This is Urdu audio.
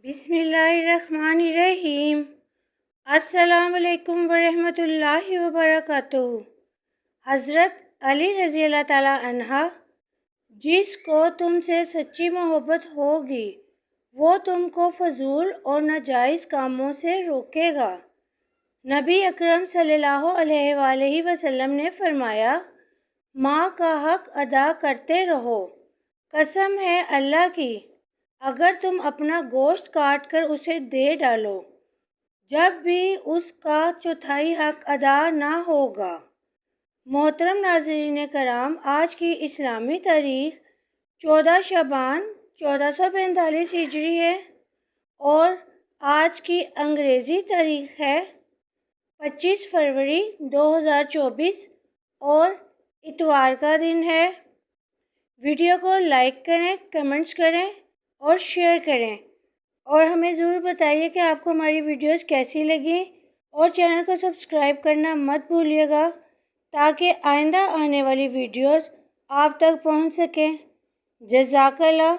بسم اللہ الرحمن الرحیم۔ السلام علیکم ورحمۃ اللہ وبرکاتہ۔ حضرت علی رضی اللہ تعالیٰ عنہ: جس کو تم سے سچی محبت ہوگی وہ تم کو فضول اور ناجائز کاموں سے روکے گا۔ نبی اکرم صلی اللہ علیہ وآلہ وسلم نے فرمایا، ماں کا حق ادا کرتے رہو۔ قسم ہے اللہ کی، اگر تم اپنا گوشت کاٹ کر اسے دے ڈالو، جب بھی اس کا چوتھائی حق ادا نہ ہوگا۔ محترم ناظرین کرام، آج کی اسلامی تاریخ 14 شعبان 1445 ہجری ہے اور آج کی انگریزی تاریخ ہے 25 فروری 2024 اور اتوار کا دن ہے۔ ویڈیو کو لائک کریں، کمنٹس کریں اور شیئر کریں، اور ہمیں ضرور بتائیے کہ آپ کو ہماری ویڈیوز کیسی لگیں، اور چینل کو سبسکرائب کرنا مت بھولیے گا تاکہ آئندہ آنے والی ویڈیوز آپ تک پہنچ سکیں۔ جزاک اللہ۔